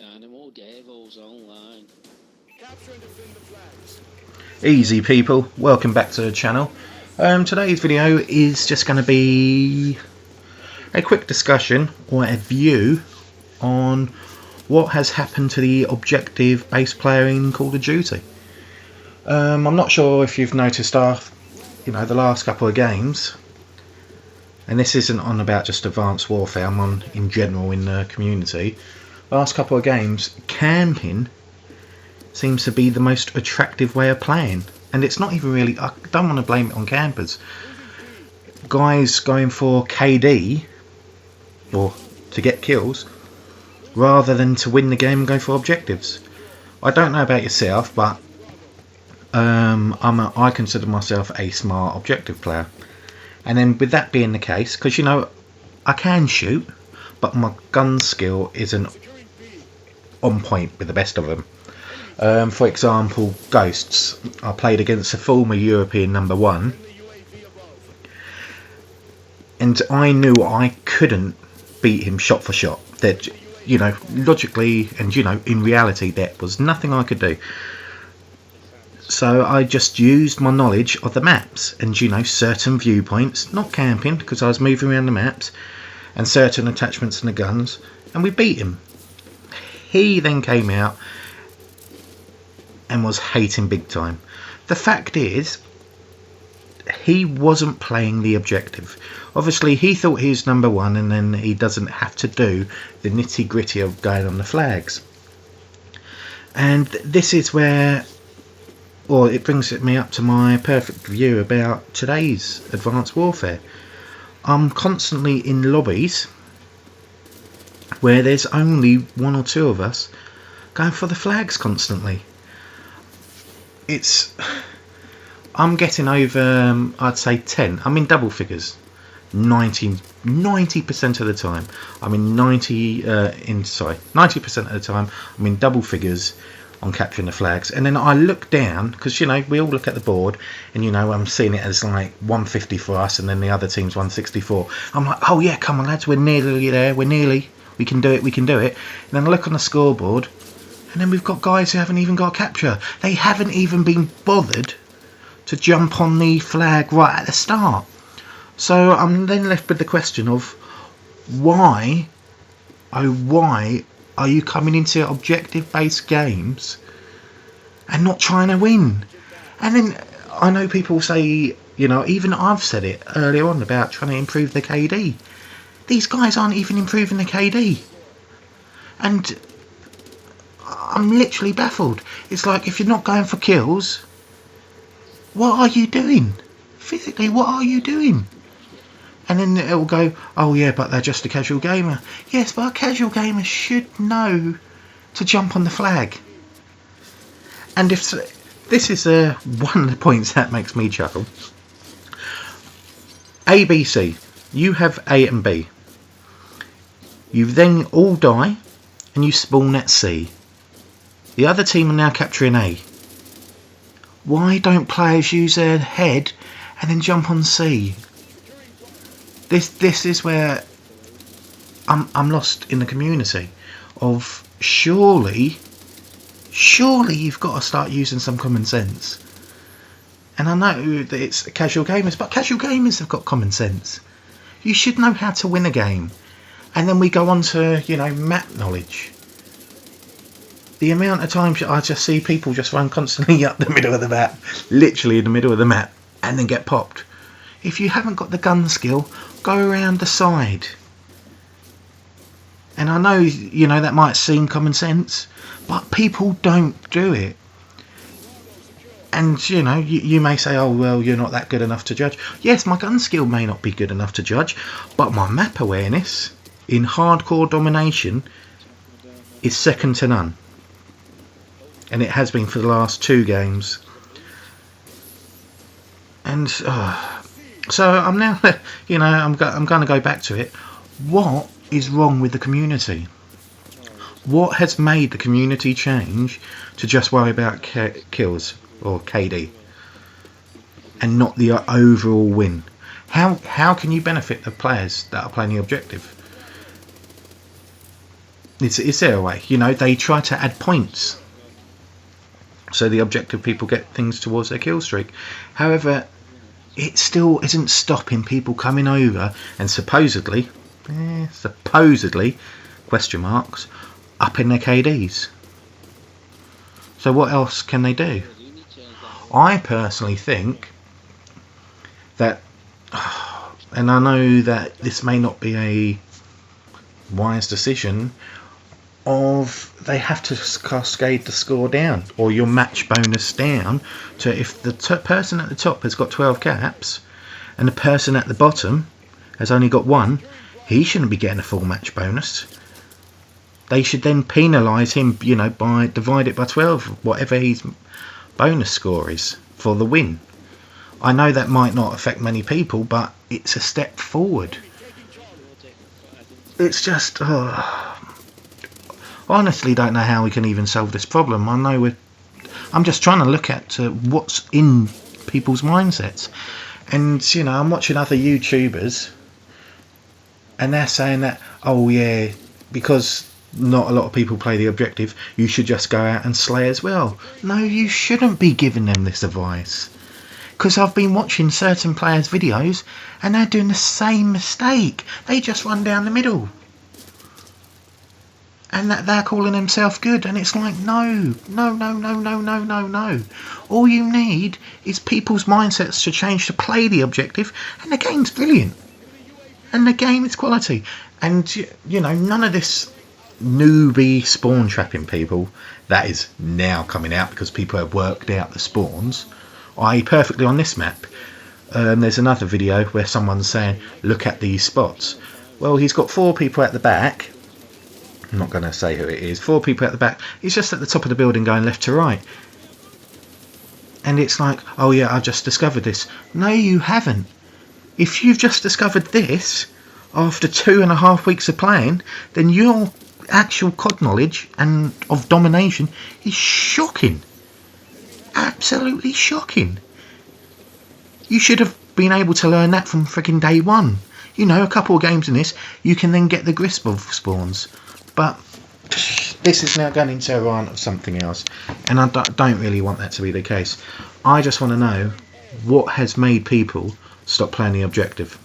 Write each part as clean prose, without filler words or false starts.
Animal Devils Online. Easy people, welcome back to the channel. Today's video is just going to be a quick discussion or a view on what has happened to the objective based player in Call of Duty. I'm not sure if you've noticed the last couple of games, and this isn't on about just Advanced Warfare, I'm on in general in the community. Last couple of games, camping seems to be the most attractive way of playing, and it's not even really, I don't want to blame it on campers. Guys going for KD or to get kills rather than to win the game and go for objectives. I don't know about yourself, but I consider myself a smart objective player. And then with that being the case, because I can shoot, but my gun skill isn't on point with the best of them. For example, Ghosts. I played against a former European #1, and I knew I couldn't beat him shot for shot. That logically and in reality, there was nothing I could do. So I just used my knowledge of the maps and certain viewpoints, not camping because I was moving around the maps, and certain attachments in the guns, and we beat him. He then came out and was hating big time. The fact is, he wasn't playing the objective. Obviously he thought he was #1, and then he doesn't have to do the nitty gritty of going on the flags. And this is where, or it brings me up to my perfect view about today's Advanced Warfare. I'm constantly in lobbies where there's only 1 or 2 of us going for the flags constantly. I'm getting over, I'd say 10. I'm in double figures 90% of the time. I'm in 90% of the time I'm in double figures on capturing the flags. And then I look down, because we all look at the board, and I'm seeing it as like 150 for us, and then the other team's 164. I'm like, oh yeah, come on lads, we're nearly there, we can do it. And then I look on the scoreboard, and then we've got guys who haven't even got a capture. They haven't even been bothered to jump on the flag right at the start. So I'm then left with the question of why are you coming into objective based games and not trying to win? And then I know people say, even I've said it earlier on about trying to improve the KD. These guys aren't even improving the KD, and I'm literally baffled. It's like, if you're not going for kills, what are you doing? Physically, what are you doing? And then it will go, oh yeah, but they're just a casual gamer. Yes, but a casual gamer should know to jump on the flag. And if this is one of the points that makes me chuckle. A, B, C. You have A and B. You then all die and you spawn at C. The other team are now capturing A. Why don't players use their head and then jump on C? This is where I'm lost in the community of surely you've got to start using some common sense. And I know that it's casual gamers, but casual gamers have got common sense. You should know how to win a game. And then we go on to map knowledge. The amount of times I just see people just run constantly up the middle of the map, literally in the middle of the map, and then get popped. If you haven't got the gun skill, go around the side. And I know, that might seem common sense, but people don't do it. And, you may say, oh, well, you're not that good enough to judge. Yes, my gun skill may not be good enough to judge, but my map awareness in hardcore domination is second to none. And it has been for the last 2 games. And so I'm now, I'm going to go back to it. What is wrong with the community? What has made the community change to just worry about kills or KD? and not the overall win. How can you benefit the players that are playing the objective? Is there a way? You know, they try to add points so the objective people get things towards their kill streak. However, it still isn't stopping people coming over and supposedly question marks, upping their KDs. So what else can they do? I personally think that, and I know that this may not be a wise decision, of they have to cascade the score down, or your match bonus down, to if the person at the top has got 12 caps and the person at the bottom has only got 1, he shouldn't be getting a full match bonus. They should then penalise him, you know, by divide it by 12, whatever his bonus score is for the win. I know that might not affect many people, but it's a step forward. It's just, honestly don't know how we can even solve this problem. I'm just trying to look at what's in people's mindsets, and you know, I'm watching other YouTubers and they're saying that, oh yeah, because not a lot of people play the objective, you should just go out and slay as well. No, you shouldn't be giving them this advice, because I've been watching certain players' videos and they're doing the same mistake. They just run down the middle and that they're calling themselves good, and it's like, no. All you need is people's mindsets to change to play the objective, and the game's brilliant, and the game is quality. And you know, none of this newbie spawn trapping people that is now coming out because people have worked out the spawns. Perfectly on this map, there's another video where someone's saying, look at these spots. Well, he's got 4 people at the back. I'm not going to say who it is. 4 people at the back. He's just at the top of the building going left to right. And it's like, oh yeah, I've just discovered this. No, you haven't. If you've just discovered this after 2.5 weeks of playing, then your actual COD knowledge and of domination is shocking. Absolutely shocking. You should have been able to learn that from freaking day one. You know, a couple of games in this, you can then get the grasp of spawns. But this is now going into a rant of something else, and I don't really want that to be the case. I just want to know what has made people stop playing the objective.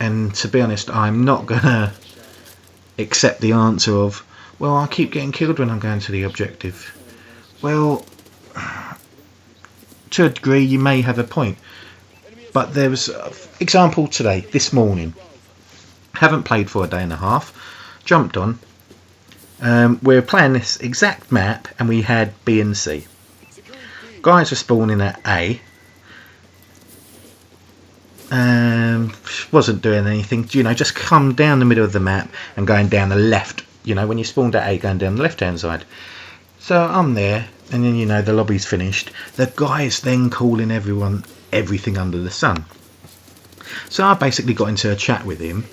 And to be honest, I'm not going to accept the answer of, well, I keep getting killed when I'm going to the objective. Well, to a degree you may have a point, but there was an example today, this morning. Haven't played for a day and a half, jumped on, we're playing this exact map and we had B and C. Guys were spawning at A, wasn't doing anything, you know, just come down the middle of the map and going down the left, you know, when you spawned at A, going down the left hand side. So I'm there, and then, you know, the lobby's finished. The guy's then calling everything under the sun. So I basically got into a chat with him,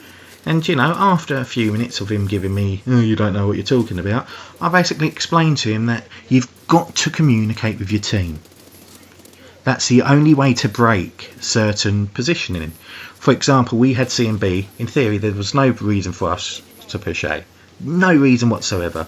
and you know, after a few minutes of him giving me, oh, you don't know what you're talking about, I basically explained to him that you've got to communicate with your team. That's the only way to break certain positioning. For example, we had C and B. In theory, there was no reason for us to push A. No reason whatsoever.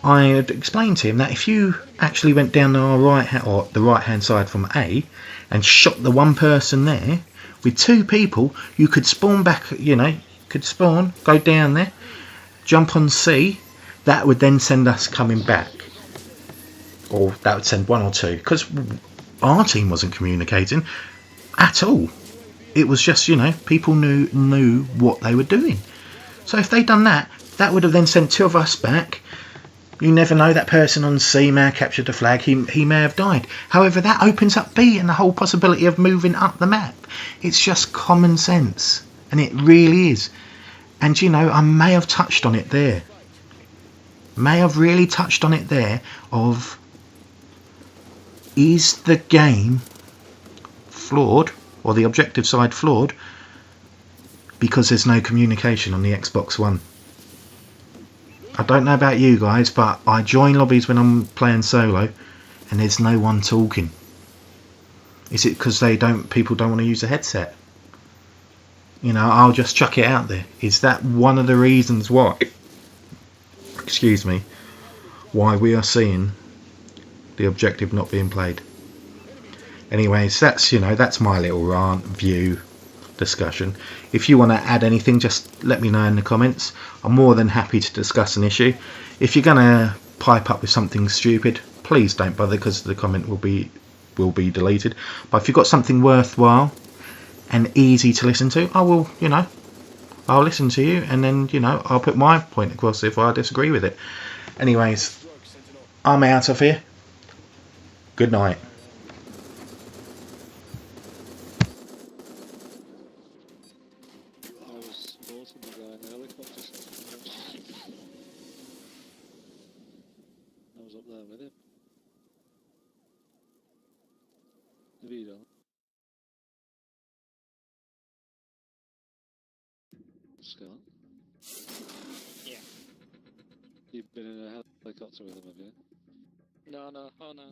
I had explained to him that if you actually went down the right hand side from A and shot the one person there, with 2 people, you could spawn back, you know, could spawn, go down there, jump on C, that would then send us coming back. Or that would send 1 or 2, because our team wasn't communicating at all. It was just, you know, people knew what they were doing. So if they'd done that, that would have then sent 2 of us back. You never know, that person on C may have captured the flag, he may have died. However, that opens up B and the whole possibility of moving up the map. It's just common sense, and it really is. And you know, I may have touched on it there. May have really touched on it there of, is the game flawed, or the objective side flawed, because there's no communication on the Xbox One? I don't know about you guys, but I join lobbies when I'm playing solo, and there's no one talking? Is it because people don't want to use a headset? You know, I'll just chuck it out there. Is that one of the reasons why, excuse me, why we are seeing the objective not being played? Anyways, that's my little rant, view, discussion. If you want to add anything, just let me know in the comments. I'm more than happy to discuss an issue. If you're gonna pipe up with something stupid, please don't bother, because the comment will be deleted. But if you've got something worthwhile and easy to listen to, I'll listen to you, and then I'll put my point across if I disagree with it. Anyways, I'm out of here. Good night. I was supporting the guy in the helicopter. I was up there with him. Have you done? Scott? Yeah. You've been in a helicopter with him, have you? No, oh no.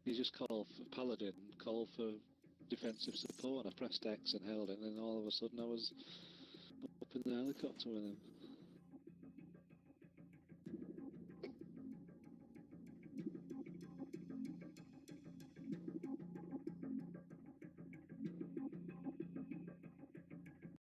You just call for Paladin, call for defensive support, and I pressed X and held it, and then all of a sudden I was up in the helicopter with him.